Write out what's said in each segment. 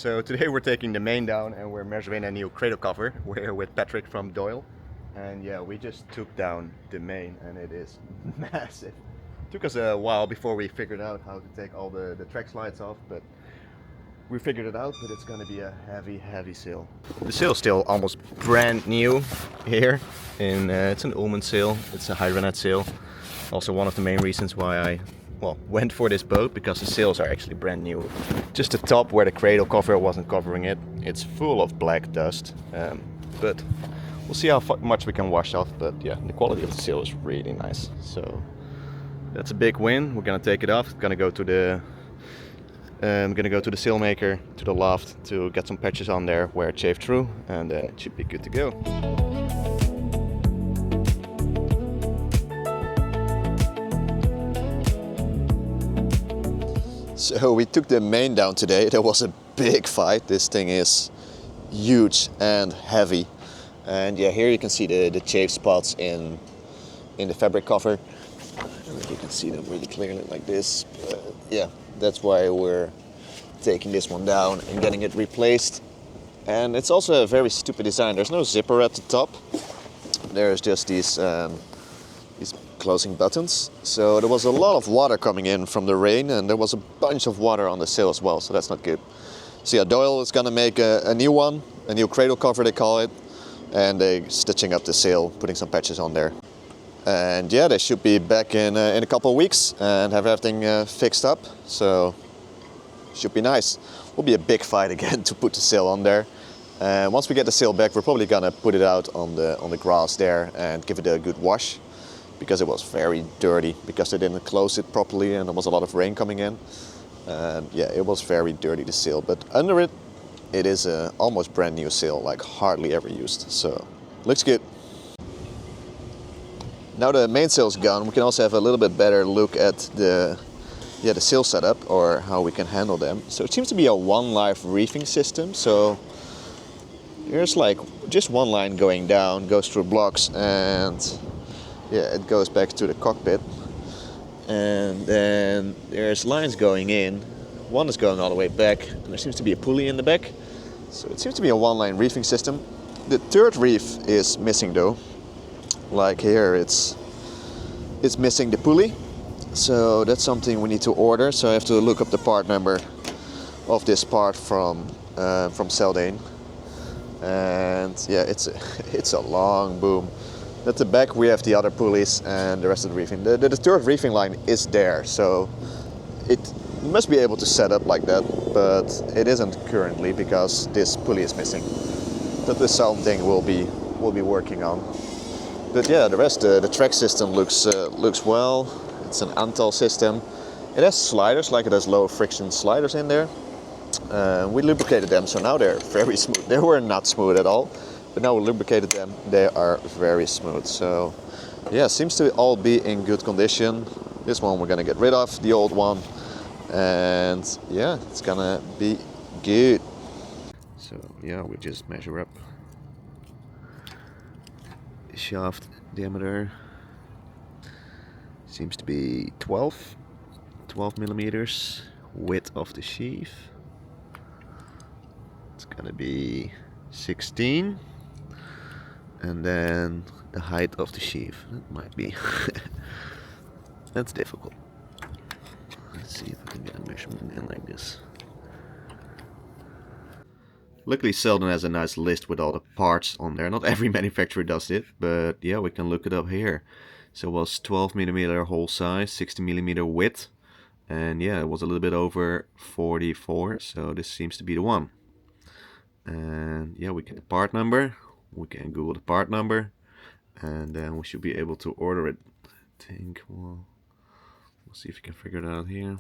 So today we're taking the main down and we're measuring a new cradle cover. We're here with Patrick from Doyle. And yeah, we just took down the main and it is massive. Took us a while before we figured out how to take all the track slides off, but we figured it out, but it's gonna be a heavy sail. The sail's still almost brand new here. It's an Ullman sail, it's a Hydronet sail. Also one of the main reasons why I went for this boat, because the sails are actually brand new. Just the top where the cradle cover wasn't covering it, it's full of black dust. But we'll see how much we can wash off. But yeah, the quality of the sail is really nice. So that's a big win. We're gonna take it off. Gonna go to the sailmaker, to the loft, to get some patches on there where it chafed through, and then it should be good to go. So we took the main down today. There was a big fight. This thing is huge and heavy. And yeah, here you can see the chafe spots in the fabric cover. I don't know if you can see them really clearly like this. But yeah, that's why we're taking this one down and getting it replaced. And it's also a very stupid design. There's no zipper at the top. There's just these closing buttons. So there was a lot of water coming in from the rain, and there was a bunch of water on the sail as well, so that's not good. So yeah, Doyle is gonna make a new one, a new cradle cover they call it, and they're stitching up the sail, putting some patches on there. And yeah, they should be back in a couple of weeks and have everything fixed up, so should be nice. Will be a big fight again to put the sail on there. And once we get the sail back, we're probably gonna put it out on the grass there and give it a good wash, because it was very dirty, because they didn't close it properly and there was a lot of rain coming in. And yeah, it was very dirty, the sail, but under it, it is a almost brand new sail, like hardly ever used, so looks good. Now the mainsail's gone, we can also have a little bit better look at the sail setup, or how we can handle them. So it seems to be a one-life reefing system, so there's like just one line going down, goes through blocks, and yeah, it goes back to the cockpit, and then there's lines going in. One is going all the way back, and there seems to be a pulley in the back. So it seems to be a one-line reefing system. The third reef is missing though. Like here, it's missing the pulley. So that's something we need to order. So I have to look up the part number of this part from Seldane. And yeah, it's a long boom. At the back we have the other pulleys and the rest of the reefing. The third reefing line is there, so it must be able to set up like that, but it isn't currently because this pulley is missing. That is something we'll be working on. But yeah, the rest, the track system looks well. It's an Antal system. It has sliders, like it has low friction sliders in there. We lubricated them, so now they're very smooth. They were not smooth at all. But now we lubricated them, they are very smooth. So yeah, seems to all be in good condition. This one we're gonna get rid of, the old one. And yeah, it's gonna be good. So yeah, we just measure up. Shaft diameter seems to be 12 millimeters. Width of the sheath, it's gonna be 16. And then the height of the sheath, that might be that's difficult. Let's see if I can get a measurement in like this. Luckily Seldane has a nice list with all the parts on there. Not every manufacturer does it, but yeah, we can look it up here. So it was 12 millimeter hole size, 60 millimeter width, and yeah, it was a little bit over 44, so this seems to be the one. And yeah, we get the part number. We can Google the part number, and then we should be able to order it. I think, well, we'll see if we can figure it out here.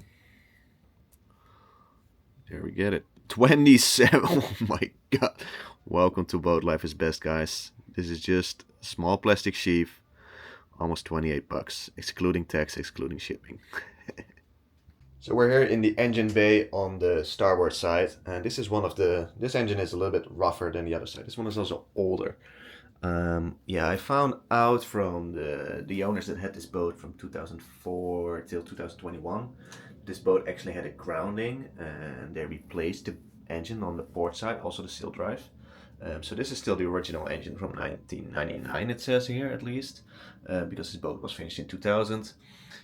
There we get it. 27. Oh my god. Welcome to Boatlife is best, guys. This is just a small plastic sheath. Almost 28 bucks, excluding tax, excluding shipping. So we're here in the engine bay on the starboard side, and this is this engine is a little bit rougher than the other side. This one is also older. Yeah, I found out from the owners that had this boat from 2004 till 2021. This boat actually had a grounding, and they replaced the engine on the port side, also the seal drive. So this is still the original engine from 1999, it says here at least, because this boat was finished in 2000.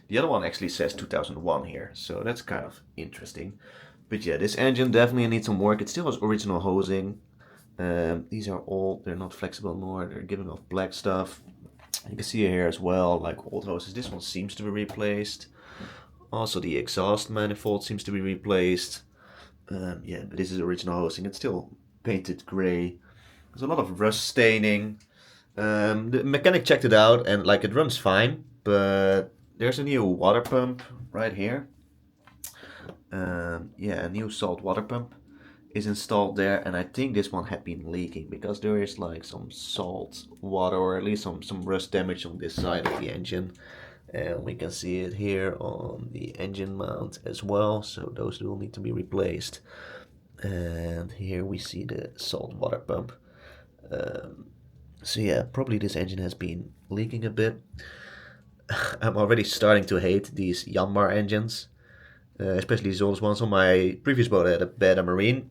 The other one actually says 2001 here, so that's kind of interesting. But yeah, this engine definitely needs some work. It still has original hosing. These are old, they're not flexible anymore, they're giving off black stuff. You can see here as well, like old hoses. This one seems to be replaced. Also the exhaust manifold seems to be replaced. Yeah, but this is original hosing. It's still painted gray. There's a lot of rust staining. The mechanic checked it out and like it runs fine, but there's a new water pump right here. Yeah, a new salt water pump is installed there, and I think this one had been leaking because there is like some salt water or at least some rust damage on this side of the engine, and we can see it here on the engine mount as well, so those will need to be replaced. And here we see the salt water pump. So yeah, probably this engine has been leaking a bit. I'm already starting to hate these Yanmar engines, especially those ones on my previous boat. I had a Beta Marine,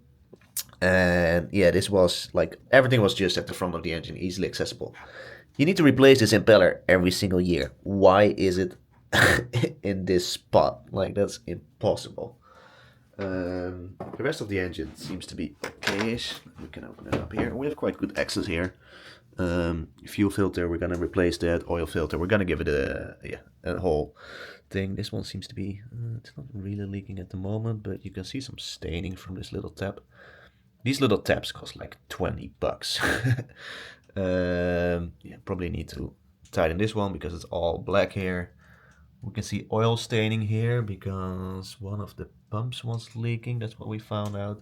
and yeah, this was like everything was just at the front of the engine, easily accessible. You need to replace this impeller every single year. Why is it in this spot? Like, that's impossible. The rest of the engine seems to be okay-ish. We can open it up here. We have quite good access here. Fuel filter, we're gonna replace that. Oil filter, we're gonna give it a whole thing. This one seems to be it's not really leaking at the moment, but you can see some staining from this little tab. These little tabs cost like 20 bucks. Yeah, probably need to tighten this one because it's all black here. We can see oil staining here because one of the pumps was leaking. That's what we found out.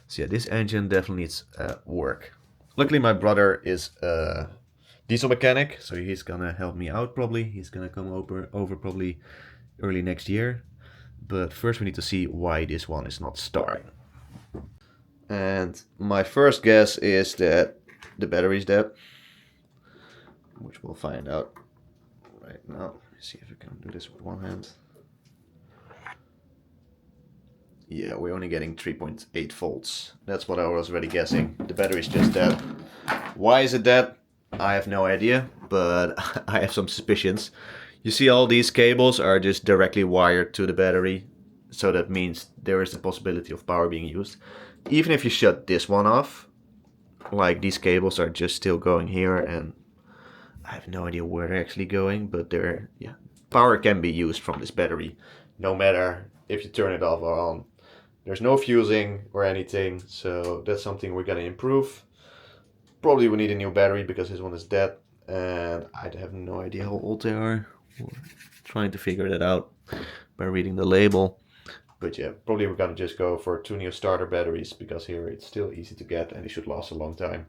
So yeah, this engine definitely needs work. Luckily, my brother is a diesel mechanic, so he's gonna help me out probably. He's gonna come over probably early next year. But first we need to see why this one is not starting. And my first guess is that the battery's dead, which we'll find out right now. Let me see if we can do this with one hand. Yeah, we're only getting 3.8 volts. That's what I was already guessing. The battery's just dead. Why is it dead? I have no idea, but I have some suspicions. You see all these cables are just directly wired to the battery, so that means there is a possibility of power being used. Even if you shut this one off, like these cables are just still going here, and I have no idea where they're actually going, but power can be used from this battery, no matter if you turn it off or on. There's no fusing or anything, so that's something we're gonna improve. Probably we need a new battery because this one is dead, and I have no idea how old they are. We're trying to figure that out by reading the label. But yeah, probably we're gonna just go for 2 new starter batteries because here it's still easy to get and it should last a long time.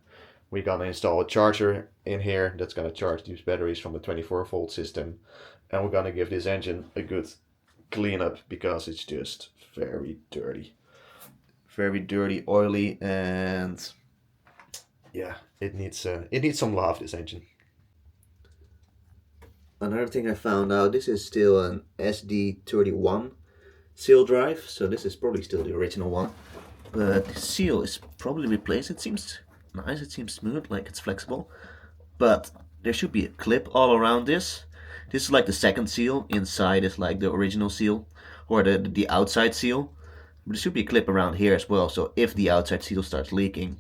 We're gonna install a charger in here that's gonna charge these batteries from the 24-volt system, and we're gonna give this engine a good cleanup because it's just very dirty, oily, and yeah, it needs some love, this engine. Another thing I found out, this is still an SD31 seal drive, so this is probably still the original one, but the seal is probably replaced. It seems nice, it seems smooth, like it's flexible, but there should be a clip all around this. This is like the second seal. Inside is like the original seal, or the outside seal, but there should be a clip around here as well, so if the outside seal starts leaking,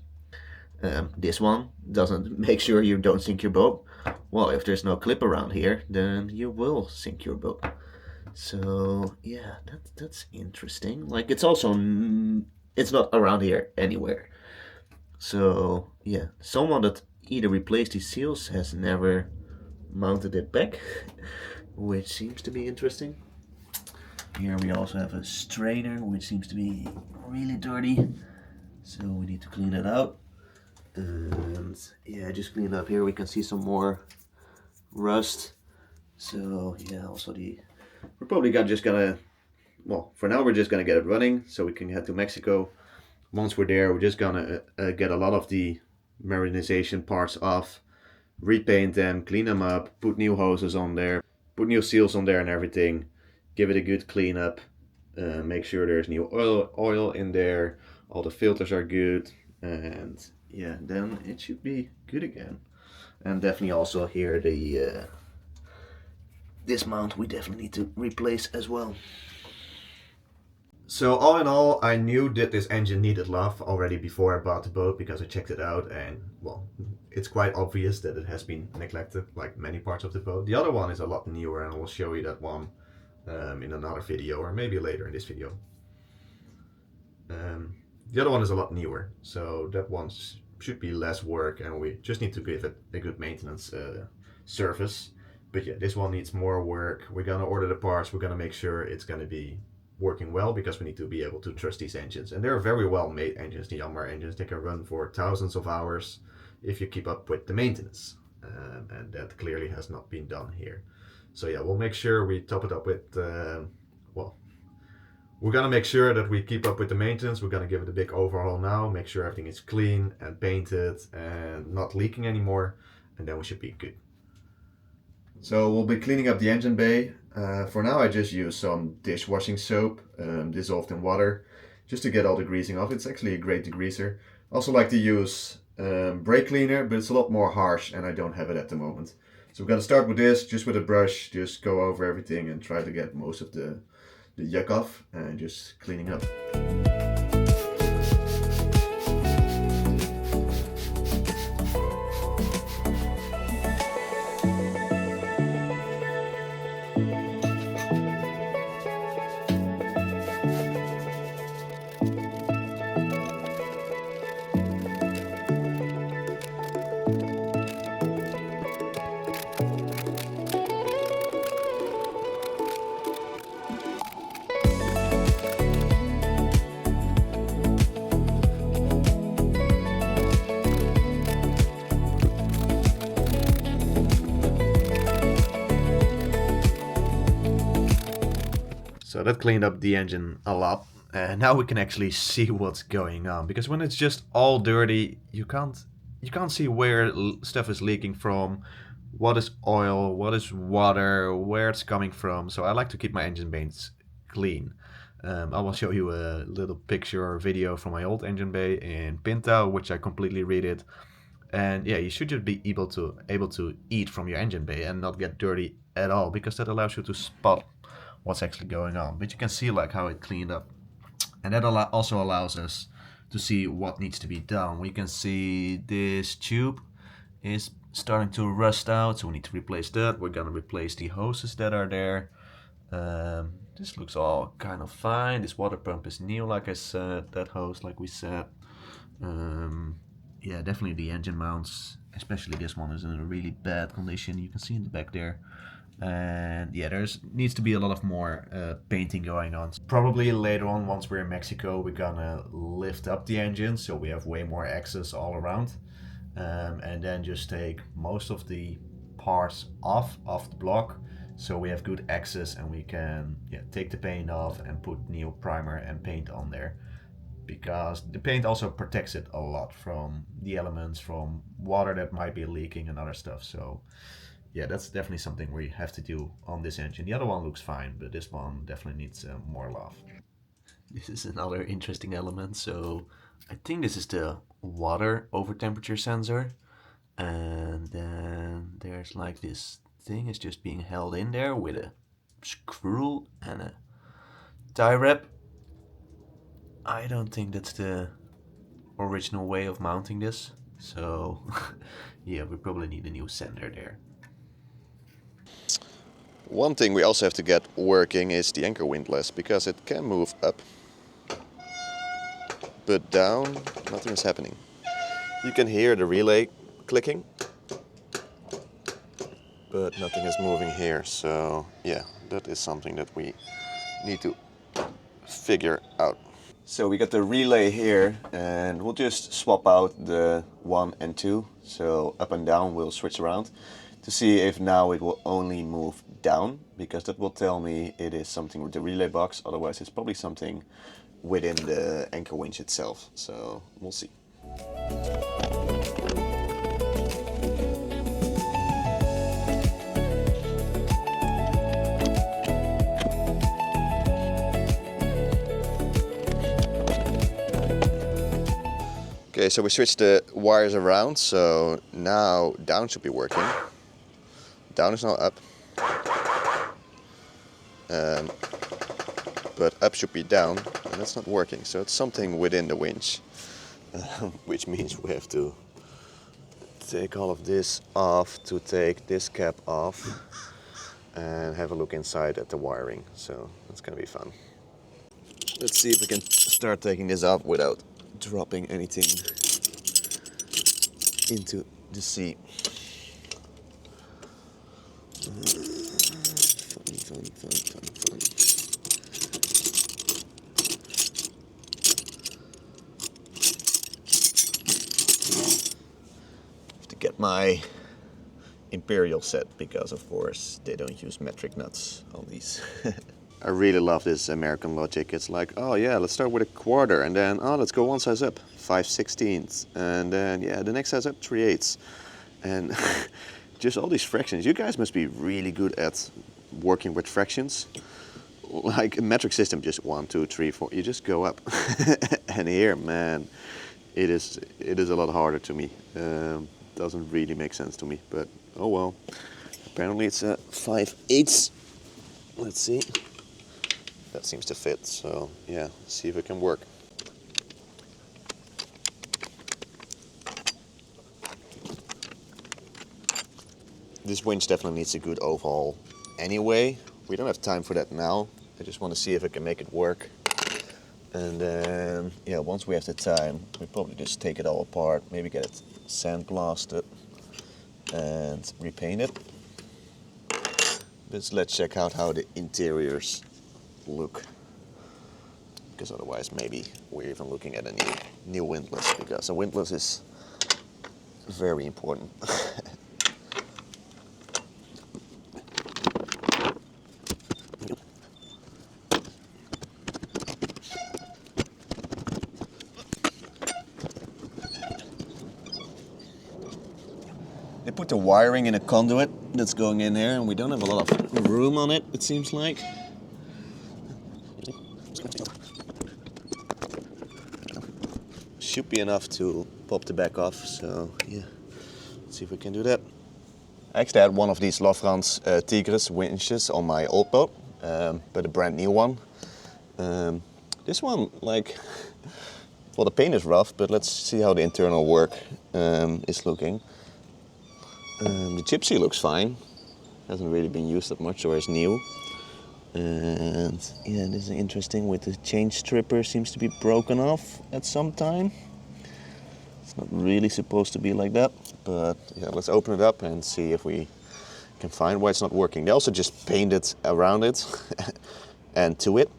this one doesn't make sure you don't sink your boat. Well, if there's no clip around here, then you will sink your boat. So yeah, that's interesting. Like, it's also it's not around here anywhere. So yeah, someone that either replaced these seals has never mounted it back, which seems to be interesting. Here we also have a strainer, which seems to be really dirty, so we need to clean it out. And yeah, just clean it up. Here we can see some more rust. So yeah, also we're probably gonna, well, for now we're just gonna get it running so we can head to Mexico. Once we're there, we're just gonna get a lot of the marinization parts off, repaint them, clean them up, put new hoses on there, put new seals on there and everything, give it a good cleanup, make sure there's new oil in there, all the filters are good, and yeah, then it should be good again. And definitely also here the this mount we definitely need to replace as well. So all in all, I knew that this engine needed love already before I bought the boat, because I checked it out, and well, it's quite obvious that it has been neglected, like many parts of the boat. The other one is a lot newer, and I will show you that one in another video, or maybe later in this video. The other one is a lot newer, so that one should be less work, and we just need to give it a good maintenance service. But yeah, this one needs more work. We're gonna order the parts, we're gonna make sure it's gonna be working well, because we need to be able to trust these engines. And they're very well made engines, the Yanmar engines. They can run for thousands of hours if you keep up with the maintenance. And that clearly has not been done here. So yeah, we'll make sure we top it up with, well, we're gonna make sure that we keep up with the maintenance. We're gonna give it a big overhaul now, make sure everything is clean and painted and not leaking anymore, and then we should be good. So we'll be cleaning up the engine bay. For now I just use some dishwashing soap dissolved in water, just to get all the greasing off. It's actually a great degreaser. Also like to use brake cleaner, but it's a lot more harsh and I don't have it at the moment. So we're gonna start with this, just with a brush, just go over everything and try to get most of the yuck off, and just cleaning up. So that cleaned up the engine a lot, and now we can actually see what's going on, because when it's just all dirty, you can't see where stuff is leaking from, what is oil, what is water, where it's coming from. So I like to keep my engine bays clean. I will show you a little picture or video from my old engine bay in Pinta, which I completely redid. And yeah, you should just be able to eat from your engine bay and not get dirty at all, because that allows you to spot what's actually going on. But you can see like how it cleaned up, and that also allows us to see what needs to be done. We can see this tube is starting to rust out, so we need to replace that. We're gonna replace the hoses that are there. This looks all kind of fine. This water pump is new, like I said, that hose like we said. Yeah, definitely the engine mounts, especially this one, is in a really bad condition. You can see in the back there. And yeah, needs to be a lot of more painting going on. Probably later on, once we're in Mexico, we're gonna lift up the engine so we have way more access all around, and then just take most of the parts off the block, so we have good access, and we can take the paint off and put new primer and paint on there, because the paint also protects it a lot from the elements, from water that might be leaking and other stuff. So yeah, that's definitely something we have to do on this engine. The other one looks fine, but this one definitely needs more love. This is another interesting element. So I think this is the water over temperature sensor. And then there's like this thing is just being held in there with a screw and a tie wrap. I don't think that's the original way of mounting this. So yeah, we probably need a new sender there. One thing we also have to get working is the anchor windlass, because it can move up, but down, nothing is happening. You can hear the relay clicking, but nothing is moving here. So yeah, that is something that we need to figure out. So we got the relay here, and we'll just swap out the 1 and 2. So up and down we'll switch around to see if now it will only move down, because that will tell me it is something with the relay box. Otherwise it's probably something within the anchor winch itself. So we'll see. Okay, so we switched the wires around, so now down should be working. Down is now up. But up should be down, and that's not working, so it's something within the winch. Which means we have to take all of this off to take this cap off and have a look inside at the wiring, so that's gonna be fun. Let's see if we can start taking this off without dropping anything into the sea. Fun. Have to get my Imperial set because, of course, they don't use metric nuts on these. I really love this American logic. It's like, oh yeah, let's start with a quarter, and then, oh, let's go one size up, 5/16, and then, yeah, the next size up, 3/8. And just all these fractions. You guys must be really good at working with fractions. Like a metric system, just 1, 2, 3, 4, you just go up. And here, man, it is a lot harder to me. Doesn't really make sense to me, but oh well. Apparently it's a 5/8. Let's see. That seems to fit, so yeah, see if it can work. This winch definitely needs a good overhaul anyway. We don't have time for that now. I just want to see if I can make it work. And then, yeah, once we have the time, we probably just take it all apart, maybe get it sandblasted and repaint it. But let's check out how the interiors look, because otherwise maybe we're even looking at a new windlass, because a windlass is very important. They put the wiring in a conduit that's going in there, and we don't have a lot of room on it, it seems like. Should be enough to pop the back off, so yeah, let's see if we can do that. I actually had one of these Lofrans Tigris winches on my old boat, but a brand new one. This one, like, well, the paint is rough, but let's see how the internal work is looking. The gypsy looks fine, hasn't really been used that much, or is new. And yeah, this is interesting with the chain stripper, seems to be broken off at some time. It's not really supposed to be like that, but yeah, let's open it up and see if we can find why it's not working. They also just painted around it and to it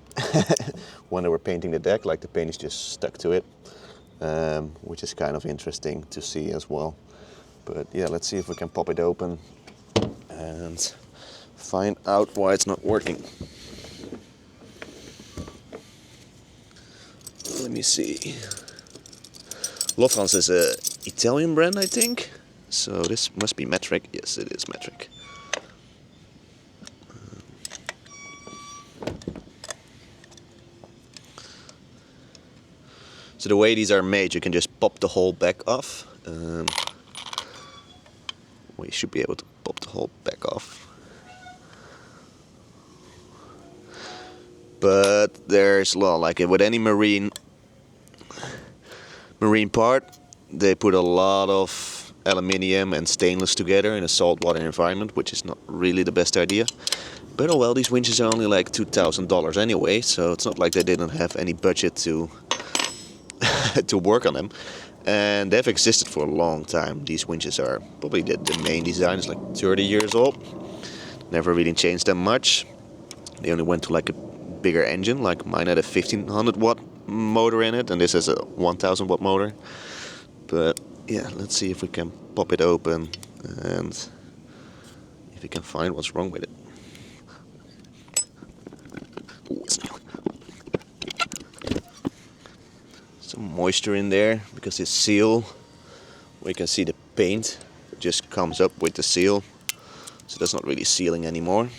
when they were painting the deck, like the paint is just stuck to it, which is kind of interesting to see as well. But yeah, let's see if we can pop it open and find out why it's not working. Let me see. Lofrans is a Italian brand, I think. So this must be metric. Yes, it is metric. So the way these are made, you can just pop the whole back off. We should be able to pop the whole back off. But there's, well, like with any marine part, they put a lot of aluminium and stainless together in a saltwater environment, which is not really the best idea. But oh well, these winches are only like $2,000 anyway, so it's not like they didn't have any budget to to work on them. And they've existed for a long time. These winches are probably the main design is like 30 years old. Never really changed them much. They only went to like a bigger engine, like mine had a 1500 watt motor in it, and this has a 1000 watt motor. But yeah, let's see if we can pop it open and if we can find what's wrong with it. Ooh, some moisture in there because this seal, we can see the paint just comes up with the seal, so that's not really sealing anymore.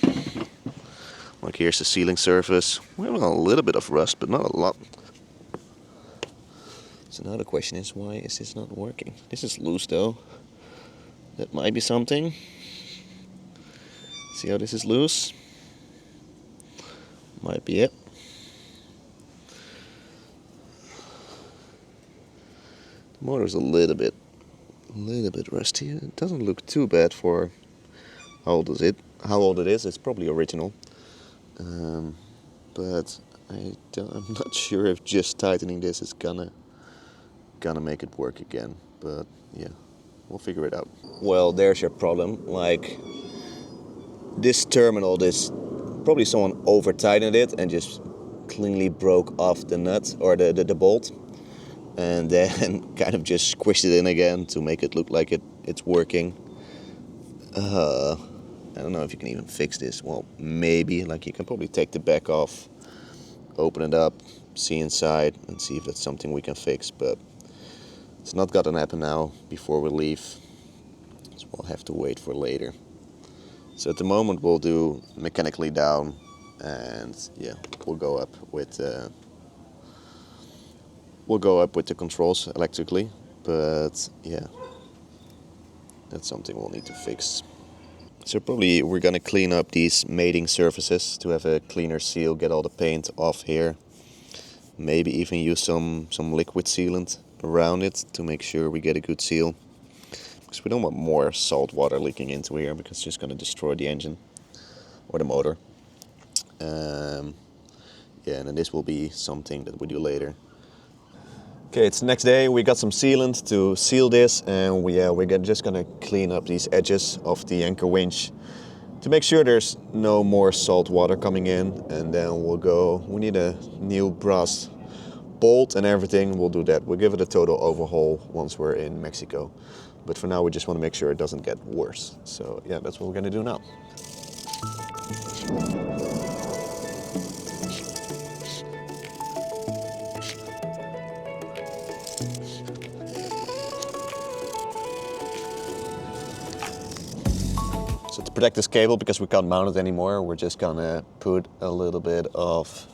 Like here's the sealing surface. We have a little bit of rust, but not a lot. So now the question is, why is this not working? This is loose though. That might be something. See how this is loose? Might be it. The motor's a little bit rusty. It doesn't look too bad for how old it is. It's probably original. But I'm not sure if just tightening this is gonna make it work again. But yeah, we'll figure it out. Well, there's your problem. Like this terminal, probably someone over tightened it and just cleanly broke off the nut or the bolt, and then kind of just squished it in again to make it look like it's working. I don't know if you can even fix this. Well, maybe. Like you can probably take the back off, open it up, see inside, and see if that's something we can fix. But it's not gonna happen now before we leave, so we'll have to wait for later. So at the moment we'll do mechanically down, and yeah, we'll go up with the controls electrically. But yeah, that's something we'll need to fix. So probably we're gonna clean up these mating surfaces to have a cleaner seal, get all the paint off here. Maybe even use some liquid sealant around it to make sure we get a good seal. Because we don't want more salt water leaking into here, because it's just gonna destroy the engine or the motor. Yeah, and then this will be something that we do later. Okay, it's the next day. We got some sealant to seal this, and we're just gonna clean up these edges of the anchor winch to make sure there's no more salt water coming in. And then we need a new brass bolt and everything. We'll do that. We'll give it a total overhaul once we're in Mexico. But for now, we just want to make sure it doesn't get worse. So yeah, that's what we're gonna do now. So to protect this cable, because we can't mount it anymore, we're just gonna put a little bit of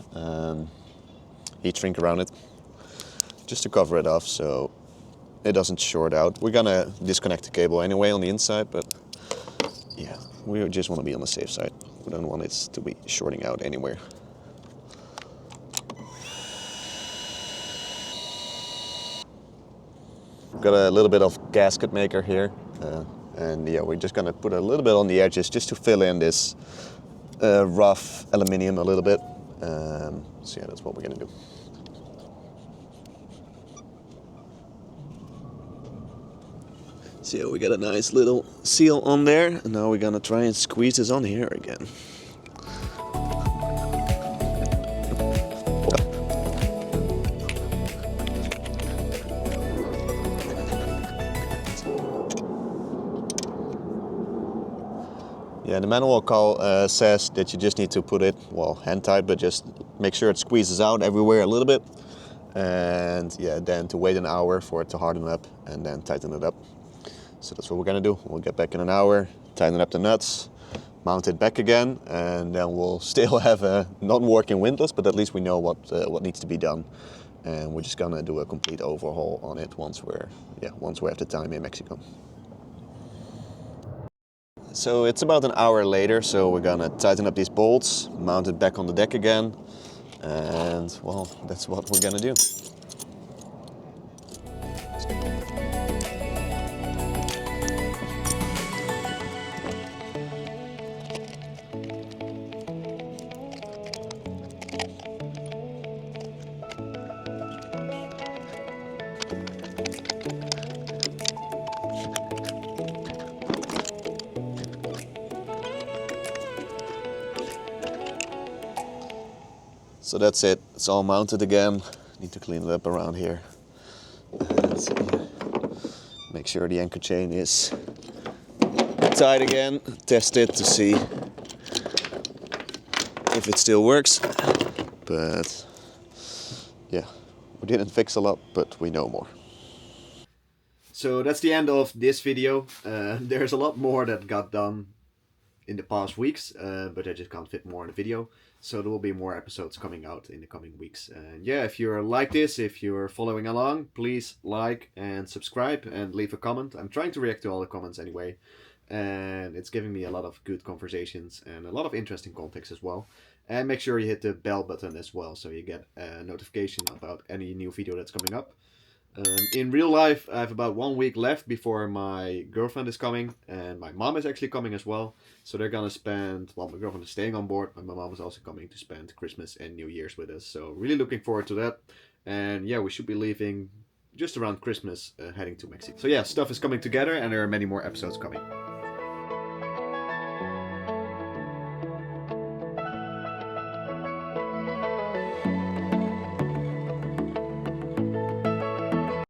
heat shrink around it, just to cover it off so it doesn't short out. We're gonna disconnect the cable anyway on the inside, but yeah, we just want to be on the safe side. We don't want it to be shorting out anywhere. Got a little bit of gasket maker here, and yeah, we're just gonna put a little bit on the edges just to fill in this rough aluminium a little bit. So yeah, that's what we're gonna do. So we got a nice little seal on there, and now we're gonna try and squeeze this on here again. Yeah, the manual call says that you just need to put it, well, hand tight, but just make sure it squeezes out everywhere a little bit. And yeah, then to wait an hour for it to harden up and then tighten it up. So that's what we're gonna do. We'll get back in an hour, tighten up the nuts, mount it back again, and then we'll still have a non-working windlass, but at least we know what needs to be done. And we're just gonna do a complete overhaul on it once we have the time in Mexico. So it's about an hour later, so we're gonna tighten up these bolts, mount it back on the deck again, and well, that's what we're gonna do. So that's it, it's all mounted again. Need to clean it up around here. And make sure the anchor chain is tight again. Test it to see if it still works. But yeah, we didn't fix a lot, but we know more. So that's the end of this video. There's a lot more that got done in the past weeks, but I just can't fit more in the video. So there will be more episodes coming out in the coming weeks. And yeah, if you're like this, if you're following along, please like and subscribe and leave a comment. I'm trying to react to all the comments anyway, and it's giving me a lot of good conversations and a lot of interesting context as well. And make sure you hit the bell button as well, so you get a notification about any new video that's coming up. In real life, I have about 1 week left before my girlfriend is coming, and my mom is actually coming as well. So they're gonna spend, well, my girlfriend is staying on board, and my mom is also coming to spend Christmas and New Year's with us. So really looking forward to that. And yeah, we should be leaving just around Christmas, heading to Mexico. So yeah, stuff is coming together, and there are many more episodes coming.